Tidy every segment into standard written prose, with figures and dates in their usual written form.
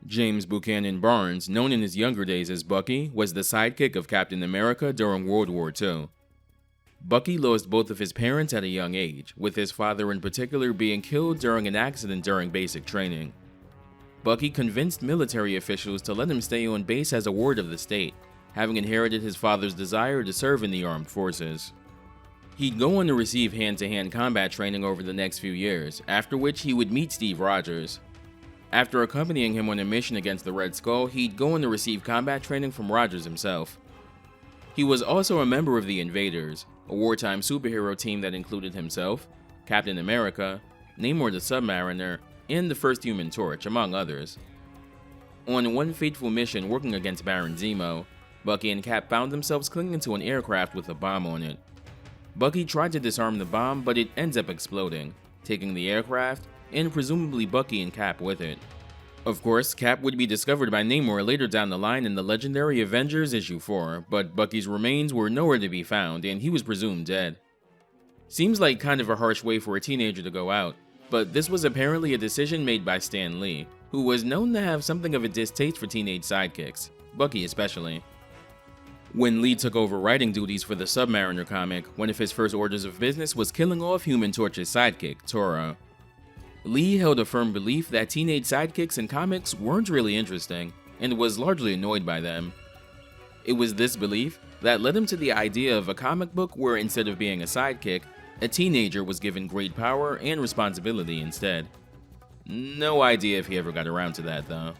James Buchanan Barnes, known in his younger days as Bucky, was the sidekick of Captain America during World War II. Bucky lost both of his parents at a young age, with his father in particular being killed during an accident during basic training. Bucky convinced military officials to let him stay on base as a ward of the state, having inherited his father's desire to serve in the armed forces. He'd go on to receive hand-to-hand combat training over the next few years, after which he would meet Steve Rogers. After accompanying him on a mission against the Red Skull, he'd go on to receive combat training from Rogers himself. He was also a member of the Invaders, a wartime superhero team that included himself, Captain America, Namor the Submariner, and the first Human Torch, among others. On one fateful mission working against Baron Zemo, Bucky and Cap found themselves clinging to an aircraft with a bomb on it. Bucky tried to disarm the bomb, but it ends up exploding, taking the aircraft, and presumably Bucky and Cap with it. Of course, Cap would be discovered by Namor later down the line in the legendary Avengers issue 4, but Bucky's remains were nowhere to be found, and he was presumed dead. Seems like kind of a harsh way for a teenager to go out, but this was apparently a decision made by Stan Lee, who was known to have something of a distaste for teenage sidekicks, Bucky especially. When Lee took over writing duties for the Submariner comic, one of his first orders of business was killing off Human Torch's sidekick, Toro. Lee held a firm belief that teenage sidekicks in comics weren't really interesting, and was largely annoyed by them. It was this belief that led him to the idea of a comic book where instead of being a sidekick, a teenager was given great power and responsibility instead. No idea if he ever got around to that though.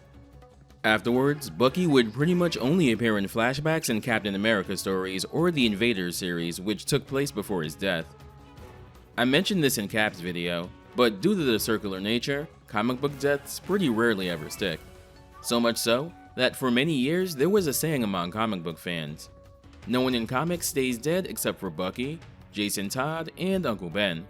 Afterwards, Bucky would pretty much only appear in flashbacks in Captain America stories or the Invaders series, which took place before his death. I mentioned this in Cap's video, but due to the circular nature, comic book deaths pretty rarely ever stick. So much so, that for many years there was a saying among comic book fans: no one in comics stays dead except for Bucky, Jason Todd, and Uncle Ben.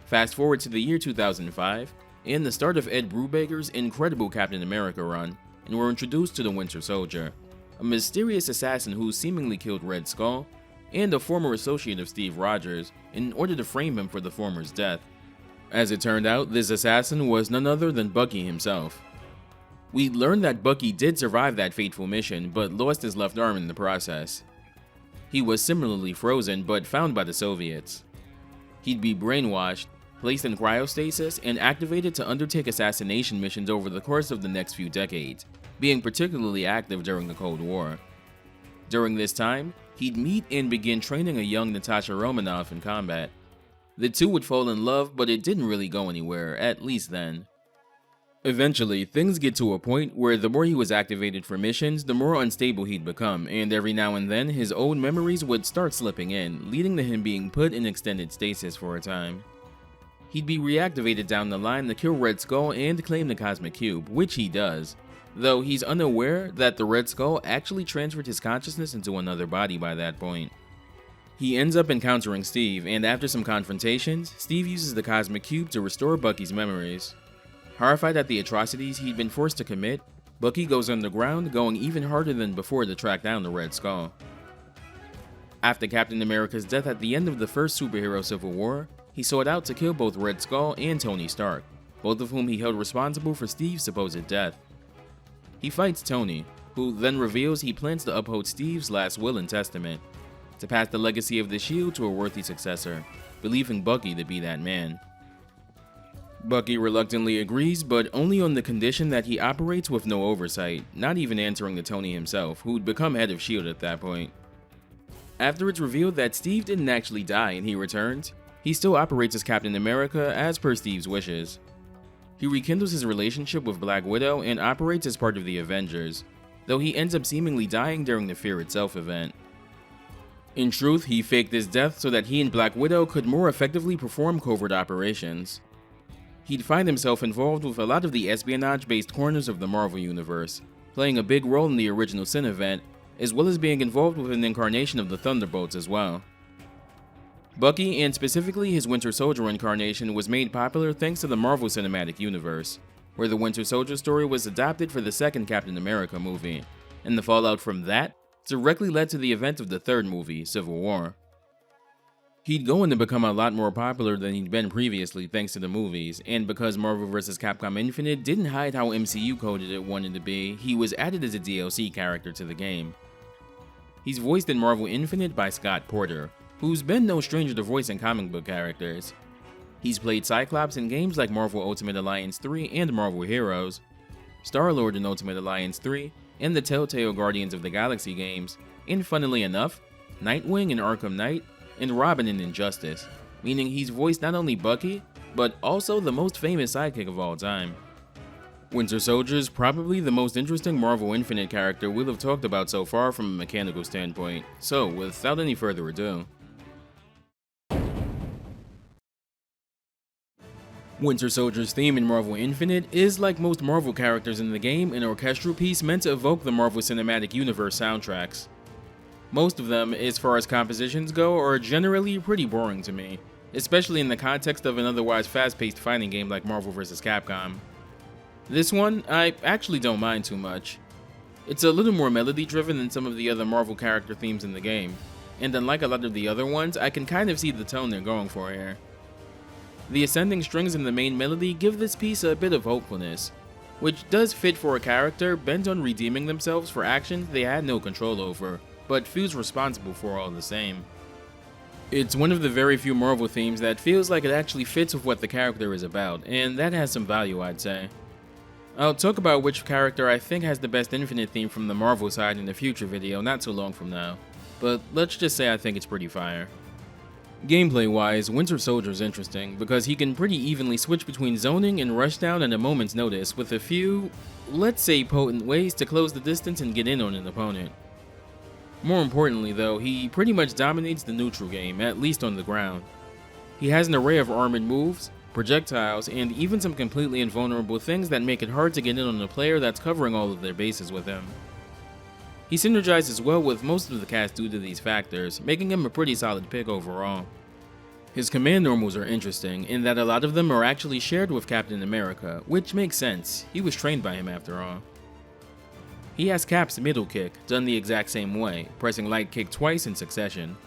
Fast forward to the year 2005, and the start of Ed Brubaker's incredible Captain America run, and we're introduced to the Winter Soldier, a mysterious assassin who seemingly killed Red Skull, and a former associate of Steve Rogers, in order to frame him for the former's death. As it turned out, this assassin was none other than Bucky himself. We learned that Bucky did survive that fateful mission, but lost his left arm in the process. He was similarly frozen, but found by the Soviets. He'd be brainwashed, placed in cryostasis, and activated to undertake assassination missions over the course of the next few decades, being particularly active during the Cold War. During this time, he'd meet and begin training a young Natasha Romanoff in combat. The two would fall in love, but it didn't really go anywhere, at least then. Eventually, things get to a point where the more he was activated for missions, the more unstable he'd become, and every now and then his old memories would start slipping in, leading to him being put in extended stasis for a time. He'd be reactivated down the line to kill Red Skull and claim the Cosmic Cube, which he does, though he's unaware that the Red Skull actually transferred his consciousness into another body by that point. He ends up encountering Steve, and after some confrontations, Steve uses the Cosmic Cube to restore Bucky's memories. Horrified at the atrocities he'd been forced to commit, Bucky goes underground, going even harder than before to track down the Red Skull. After Captain America's death at the end of the first superhero Civil War, he sought out to kill both Red Skull and Tony Stark, both of whom he held responsible for Steve's supposed death. He fights Tony, who then reveals he plans to uphold Steve's last will and testament, to pass the legacy of the shield to a worthy successor, believing Bucky to be that man. Bucky reluctantly agrees, but only on the condition that he operates with no oversight, not even answering to Tony himself, who'd become head of S.H.I.E.L.D. at that point. After it's revealed that Steve didn't actually die and he returns, he still operates as Captain America as per Steve's wishes. He rekindles his relationship with Black Widow and operates as part of the Avengers, though he ends up seemingly dying during the Fear Itself event. In truth, he faked his death so that he and Black Widow could more effectively perform covert operations. He'd find himself involved with a lot of the espionage-based corners of the Marvel Universe, playing a big role in the original Sin event, as well as being involved with an incarnation of the Thunderbolts as well. Bucky, and specifically his Winter Soldier incarnation, was made popular thanks to the Marvel Cinematic Universe, where the Winter Soldier story was adapted for the second Captain America movie, and the fallout from that directly led to the event of the third movie, Civil War. He'd go on to become a lot more popular than he'd been previously thanks to the movies, and because Marvel vs. Capcom Infinite didn't hide how MCU coded it wanted to be, he was added as a DLC character to the game. He's voiced in Marvel Infinite by Scott Porter, who's been no stranger to voicing comic book characters. He's played Cyclops in games like Marvel Ultimate Alliance 3 and Marvel Heroes, Star-Lord in Ultimate Alliance 3, and the Telltale Guardians of the Galaxy games, and funnily enough, Nightwing in Arkham Knight, and Robin in Injustice, meaning he's voiced not only Bucky, but also the most famous sidekick of all time. Winter Soldier's probably the most interesting Marvel Infinite character we'll have talked about so far from a mechanical standpoint, so without any further ado. Winter Soldier's theme in Marvel Infinite is, like most Marvel characters in the game, an orchestral piece meant to evoke the Marvel Cinematic Universe soundtracks. Most of them, as far as compositions go, are generally pretty boring to me, especially in the context of an otherwise fast-paced fighting game like Marvel vs. Capcom. This one, I actually don't mind too much. It's a little more melody-driven than some of the other Marvel character themes in the game, and unlike a lot of the other ones, I can kind of see the tone they're going for here. The ascending strings in the main melody give this piece a bit of hopefulness, which does fit for a character bent on redeeming themselves for actions they had no control over, but feels responsible for all the same. It's one of the very few Marvel themes that feels like it actually fits with what the character is about, and that has some value, I'd say. I'll talk about which character I think has the best Infinite theme from the Marvel side in a future video not too long from now, but let's just say I think it's pretty fire. Gameplay-wise, Winter Soldier's interesting because he can pretty evenly switch between zoning and rushdown at a moment's notice with a few, let's say potent ways to close the distance and get in on an opponent. More importantly though, he pretty much dominates the neutral game, at least on the ground. He has an array of armored moves, projectiles, and even some completely invulnerable things that make it hard to get in on a player that's covering all of their bases with him. He synergizes well with most of the cast due to these factors, making him a pretty solid pick overall. His command normals are interesting in that a lot of them are actually shared with Captain America, which makes sense, he was trained by him after all. He has Cap's middle kick, done the exact same way, pressing light kick twice in succession.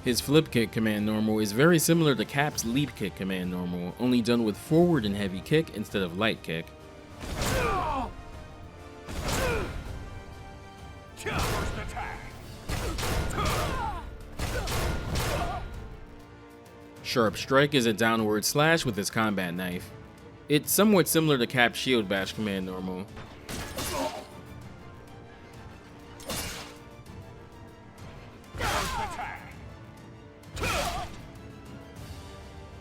His flip kick command normal is very similar to Cap's leap kick command normal, only done with forward and heavy kick instead of light kick. Sharp Strike is a downward slash with his combat knife. It's somewhat similar to Cap's Shield Bash command normal.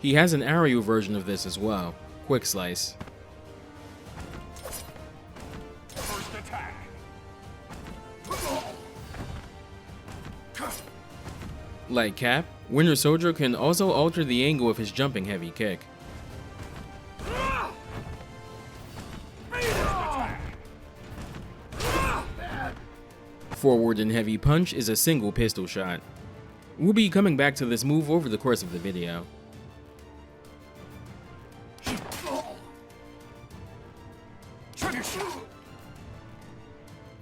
He has an aerial version of this as well, Quick Slice. Like Cap, Winter Soldier can also alter the angle of his jumping heavy kick. Forward and heavy punch is a single pistol shot. We'll be coming back to this move over the course of the video.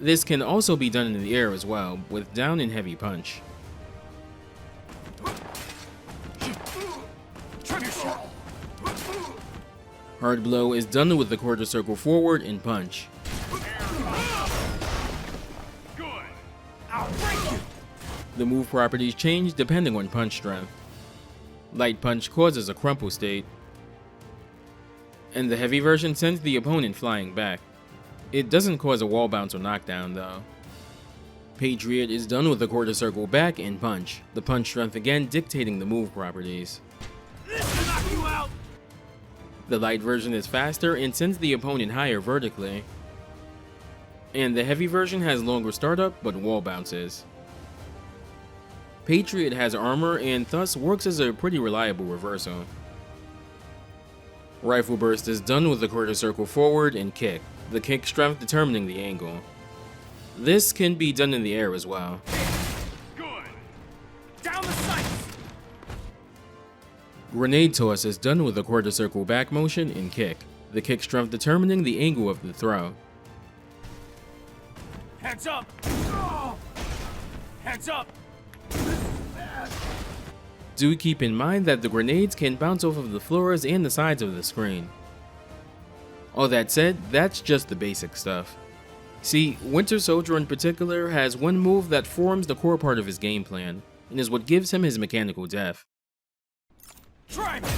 This can also be done in the air as well, with down and heavy punch. Hard blow is done with the quarter circle forward and punch. The move properties change depending on punch strength. Light punch causes a crumple state, and the heavy version sends the opponent flying back. It doesn't cause a wall bounce or knockdown though. Patriot is done with the quarter circle back and punch, the punch strength again dictating the move properties. This will knock you out! The light version is faster and sends the opponent higher vertically. And the heavy version has longer startup but wall bounces. Patriot has armor and thus works as a pretty reliable reversal. Rifle burst is done with the quarter circle forward and kick, the kick strength determining the angle. This can be done in the air as well. Good. Down the sights! Grenade toss is done with the quarter circle back motion and kick, the kick strength determining the angle of the throw. Hands up! Hands up! Do keep in mind that the grenades can bounce off of the floors and the sides of the screen. All that said, that's just the basic stuff. See, Winter Soldier in particular has one move that forms the core part of his game plan, and is what gives him his mechanical death. Try me!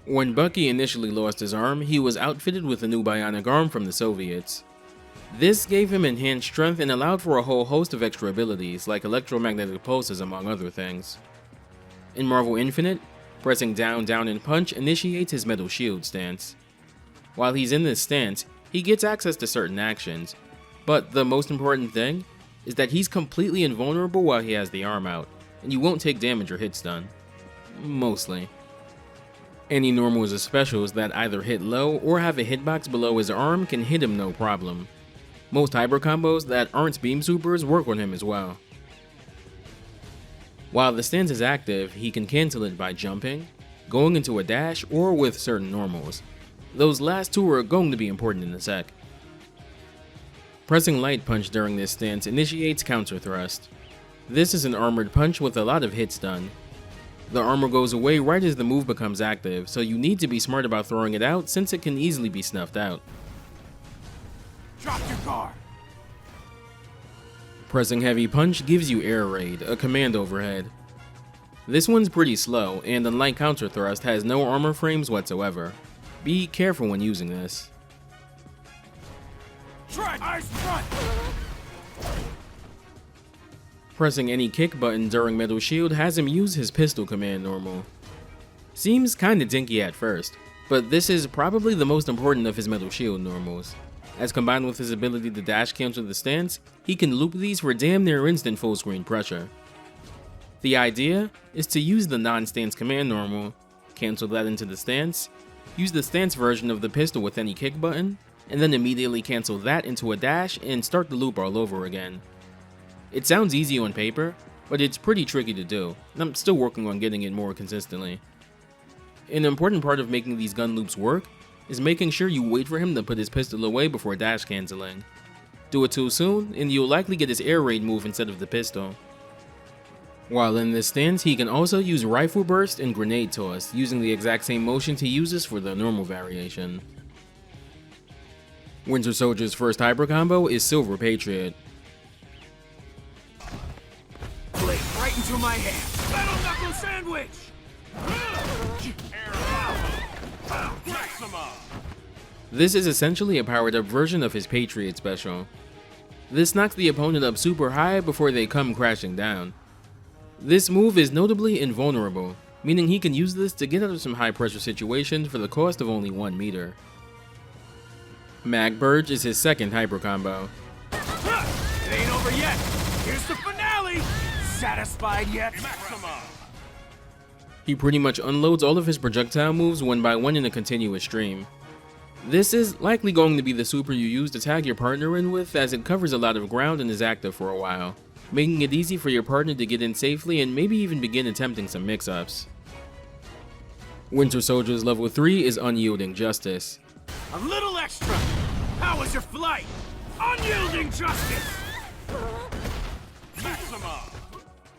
When Bucky initially lost his arm, he was outfitted with a new bionic arm from the Soviets. This gave him enhanced strength and allowed for a whole host of extra abilities, like electromagnetic pulses among other things. In Marvel Infinite, pressing down, down, and punch initiates his metal shield stance. While he's in this stance, he gets access to certain actions, but the most important thing is that he's completely invulnerable while he has the arm out, and you won't take damage or hit stun. Mostly. Any normals or specials that either hit low or have a hitbox below his arm can hit him no problem. Most hyper combos that aren't beam supers work on him as well. While the stance is active, he can cancel it by jumping, going into a dash, or with certain normals. Those last two are going to be important in a sec. Pressing light punch during this stance initiates counter thrust. This is an armored punch with a lot of hit stun. The armor goes away right as the move becomes active, so you need to be smart about throwing it out since it can easily be snuffed out. Drop your guard! Pressing heavy punch gives you air raid, a command overhead. This one's pretty slow, and unlike counter thrust, has no armor frames whatsoever. Be careful when using this. Try ice front! Pressing any kick button during Metal Shield has him use his pistol command normal. Seems kinda dinky at first, but this is probably the most important of his Metal Shield normals, as combined with his ability to dash cancel the stance, he can loop these for damn near instant full screen pressure. The idea is to use the non-stance command normal, cancel that into the stance, use the stance version of the pistol with any kick button, and then immediately cancel that into a dash and start the loop all over again. It sounds easy on paper, but it's pretty tricky to do, and I'm still working on getting it more consistently. An important part of making these gun loops work is making sure you wait for him to put his pistol away before dash canceling. Do it too soon, and you'll likely get his air raid move instead of the pistol. While in this stance, he can also use rifle burst and grenade toss, using the exact same motion he uses for the normal variation. Winter Soldier's first hyper combo is Silver Patriot. Blade right into my hand! Metal knuckle sandwich! This is essentially a powered up version of his Patriot special. This knocks the opponent up super high before they come crashing down. This move is notably invulnerable, meaning he can use this to get out of some high pressure situations for the cost of only 1 meter. Mag Burge is his second hyper combo. It ain't over yet! Here's the finale! Satisfied yet? He pretty much unloads all of his projectile moves one by one in a continuous stream. This is likely going to be the super you use to tag your partner in with, as it covers a lot of ground and is active for a while, making it easy for your partner to get in safely and maybe even begin attempting some mix-ups. Winter Soldier's level 3 is Unyielding Justice. A little extra! How was your flight? Unyielding justice!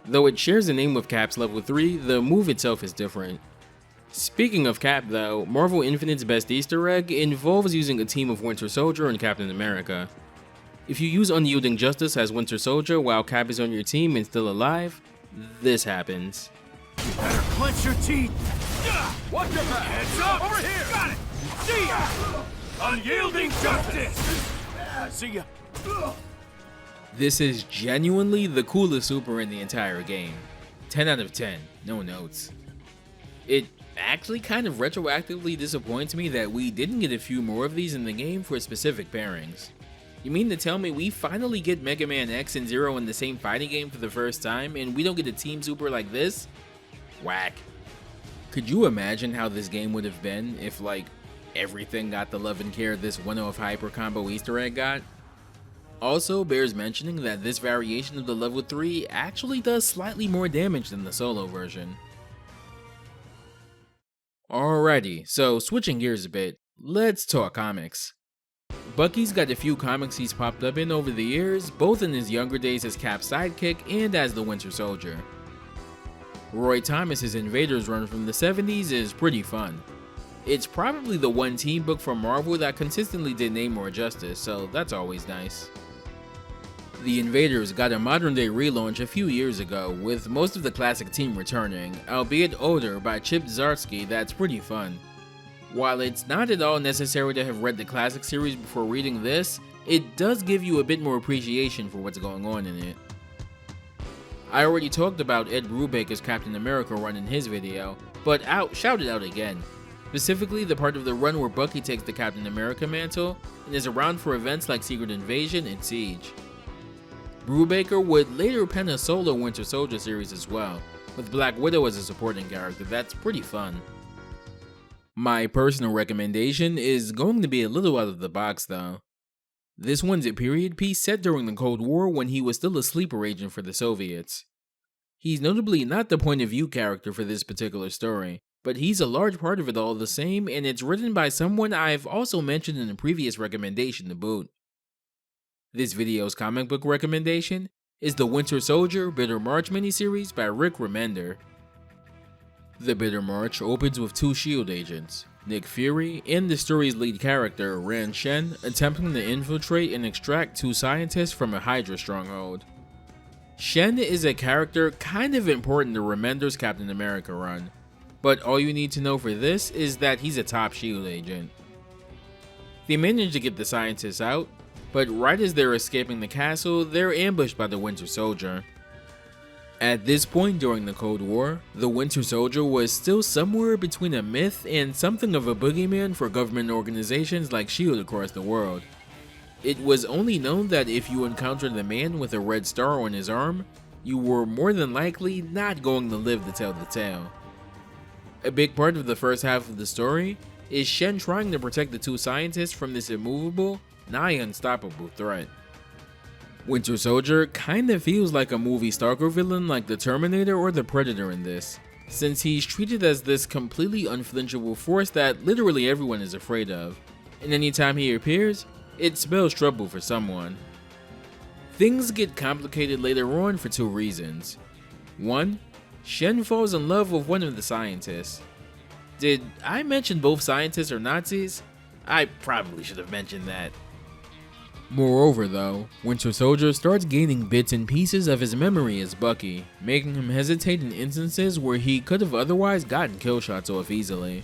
Though it shares a name with Cap's level 3, the move itself is different. Speaking of Cap though, Marvel Infinite's best Easter egg involves using a team of Winter Soldier and Captain America. If you use Unyielding Justice as Winter Soldier while Cap is on your team and still alive, this happens. You better clench your teeth! Watch your back! Heads up! Over here! Got it! See ya! Unyielding justice! See ya! This is genuinely the coolest super in the entire game. 10 out of 10, no notes. It actually kind of retroactively disappoints me that we didn't get a few more of these in the game for specific pairings. You mean to tell me we finally get Mega Man X and Zero in the same fighting game for the first time and we don't get a team super like this? Whack. Could you imagine how this game would have been if, like, everything got the love and care this one-off hyper combo Easter egg got. Also bears mentioning that this variation of the level 3 actually does slightly more damage than the solo version. Alrighty, so switching gears a bit, let's talk comics. Bucky's got a few comics he's popped up in over the years, both in his younger days as Cap's sidekick and as the Winter Soldier. Roy Thomas's Invaders run from the 70s is pretty fun. It's probably the one team book from Marvel that consistently did name more justice, so that's always nice. The Invaders got a modern day relaunch a few years ago, with most of the classic team returning, albeit older, by Chip Zdarsky that's pretty fun. While it's not at all necessary to have read the classic series before reading this, it does give you a bit more appreciation for what's going on in it. I already talked about Ed Brubaker's Captain America run in his video, but shout it out again. Specifically the part of the run where Bucky takes the Captain America mantle and is around for events like Secret Invasion and Siege. Brubaker would later pen a solo Winter Soldier series as well, with Black Widow as a supporting character that's pretty fun. My personal recommendation is going to be a little out of the box though. This one's a period piece set during the Cold War when he was still a sleeper agent for the Soviets. He's notably not the point of view character for this particular story, but he's a large part of it all the same, and it's written by someone I've also mentioned in a previous recommendation to boot. This video's comic book recommendation is the Winter Soldier Bitter March miniseries by Rick Remender. The Bitter March opens with two S.H.I.E.L.D. agents, Nick Fury and the story's lead character, Rand Shen, attempting to infiltrate and extract two scientists from a Hydra stronghold. Shen is a character kind of important to Remender's Captain America run, but all you need to know for this is that he's a top S.H.I.E.L.D. agent. They manage to get the scientists out, but right as they're escaping the castle, they're ambushed by the Winter Soldier. At this point during the Cold War, the Winter Soldier was still somewhere between a myth and something of a boogeyman for government organizations like S.H.I.E.L.D. across the world. It was only known that if you encountered a man with a red star on his arm, you were more than likely not going to live to tell the tale. A big part of the first half of the story is Shen trying to protect the two scientists from this immovable, nigh unstoppable threat. Winter Soldier kinda feels like a movie Starker villain like the Terminator or the Predator in this, since he's treated as this completely unflinchable force that literally everyone is afraid of, and anytime he appears, it spells trouble for someone. Things get complicated later on for two reasons. One, Shen falls in love with one of the scientists. Did I mention both scientists are Nazis? I probably should have mentioned that. Moreover though, Winter Soldier starts gaining bits and pieces of his memory as Bucky, making him hesitate in instances where he could have otherwise gotten kill shots off easily.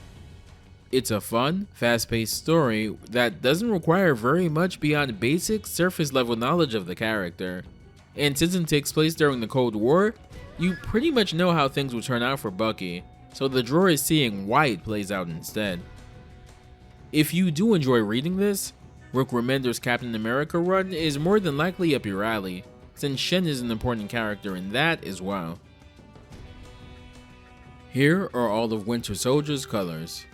It's a fun, fast-paced story that doesn't require very much beyond basic, surface-level knowledge of the character, and since it takes place during the Cold War, you pretty much know how things will turn out for Bucky, so the draw is seeing why it plays out instead. If you do enjoy reading this, Rick Remender's Captain America run is more than likely up your alley, since Shen is an important character in that as well. Here are all of Winter Soldier's colors.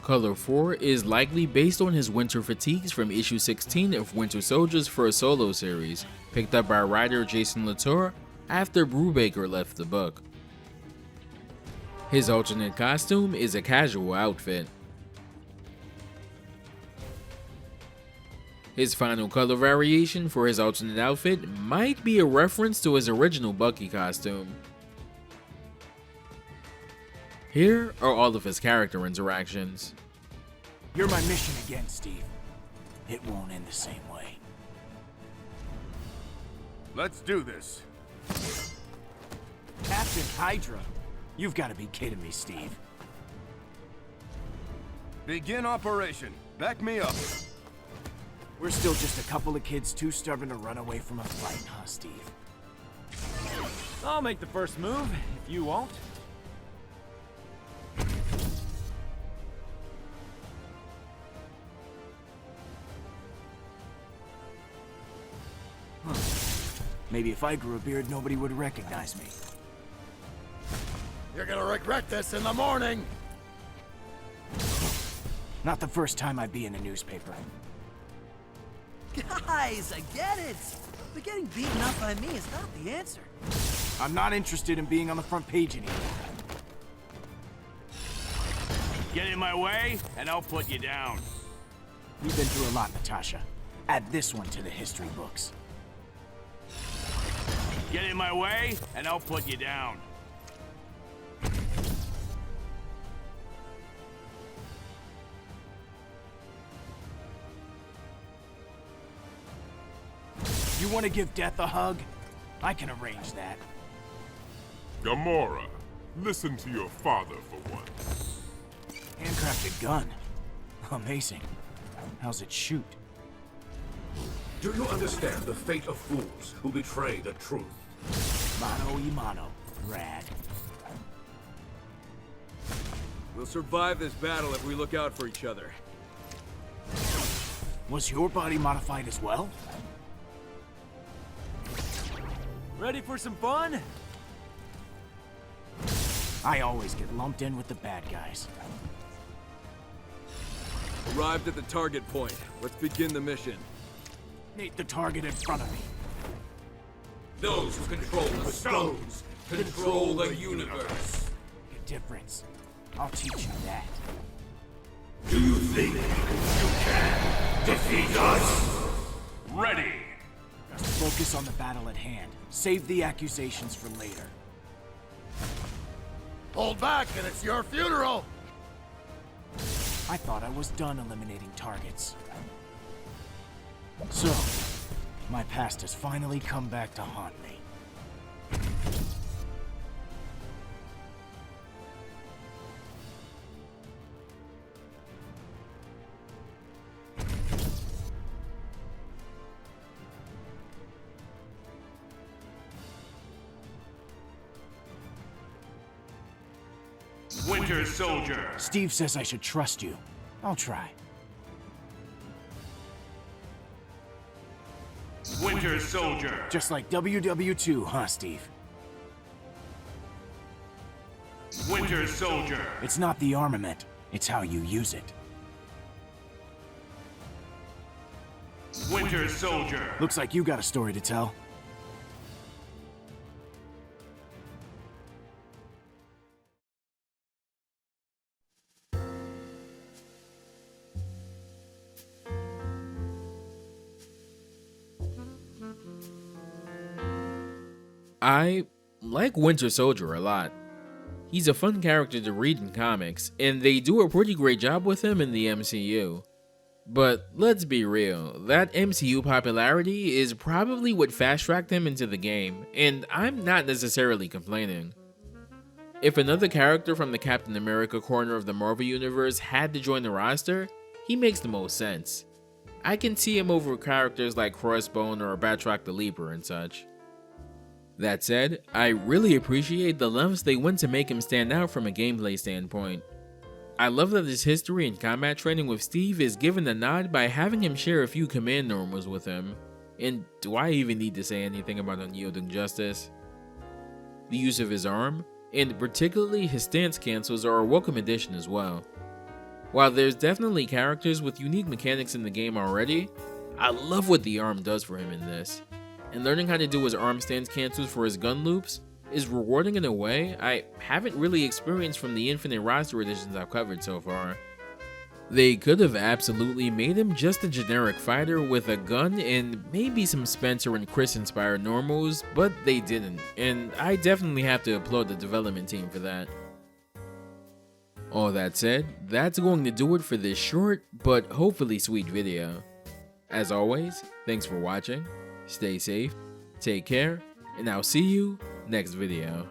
Color 4 is likely based on his winter fatigues from issue 16 of Winter Soldier's first solo series, picked up by writer Jason Latour after Brubaker left the book. His alternate costume is a casual outfit. His final color variation for his alternate outfit might be a reference to his original Bucky costume. Here are all of his character interactions. You're my mission again, Steve. It won't end the same way. Let's do this. Captain Hydra? You've got to be kidding me, Steve. Begin operation. Back me up. We're still just a couple of kids too stubborn to run away from a fight, huh, Steve? I'll make the first move, if you won't. Maybe if I grew a beard, nobody would recognize me. You're gonna regret this in the morning! Not the first time I'd be in a newspaper. Guys, I get it. But getting beaten up by me is not the answer. I'm not interested in being on the front page anymore. Get in my way, and I'll put you down. We've been through a lot, Natasha. Add this one to the history books. Get in my way, and I'll put you down. You want to give Death a hug? I can arrange that. Gamora, listen to your father for once. Handcrafted gun. Amazing. How's it shoot? Do you understand the fate of fools who betray the truth? Mano y mano. Rad. We'll survive this battle if we look out for each other. Was your body modified as well? Ready for some fun? I always get lumped in with the bad guys. Arrived at the target point. Let's begin the mission. Need the target in front of me. Those who control the stones control the universe. The difference. I'll teach you that. Do you think you can defeat us? Ready! Just focus on the battle at hand. Save the accusations for later. Hold back, and it's your funeral! I thought I was done eliminating targets. So, my past has finally come back to haunt me. Winter Soldier! Steve says I should trust you. I'll try. Winter Soldier! Just like WW2, huh, Steve? Winter Soldier! It's not the armament, it's how you use it. Winter Soldier! Looks like you got a story to tell. I like Winter Soldier a lot. He's a fun character to read in comics, and they do a pretty great job with him in the MCU. But let's be real, that MCU popularity is probably what fast-tracked him into the game, and I'm not necessarily complaining. If another character from the Captain America corner of the Marvel Universe had to join the roster, he makes the most sense. I can see him over characters like Crossbone or Batroc the Leaper and such. That said, I really appreciate the lengths they went to make him stand out from a gameplay standpoint. I love that his history in combat training with Steve is given a nod by having him share a few command normals with him. And do I even need to say anything about unyielding justice? The use of his arm, and particularly his stance cancels, are a welcome addition as well. While there's definitely characters with unique mechanics in the game already, I love what the arm does for him in this. And learning how to do his arm stance cancels for his gun loops is rewarding in a way I haven't really experienced from the infinite roster editions I've covered so far. They could have absolutely made him just a generic fighter with a gun and maybe some Spencer and Chris inspired normals, but they didn't, and I definitely have to applaud the development team for that. All that said, that's going to do it for this short but hopefully sweet video. As always, thanks for watching. Stay safe, take care, and I'll see you next video.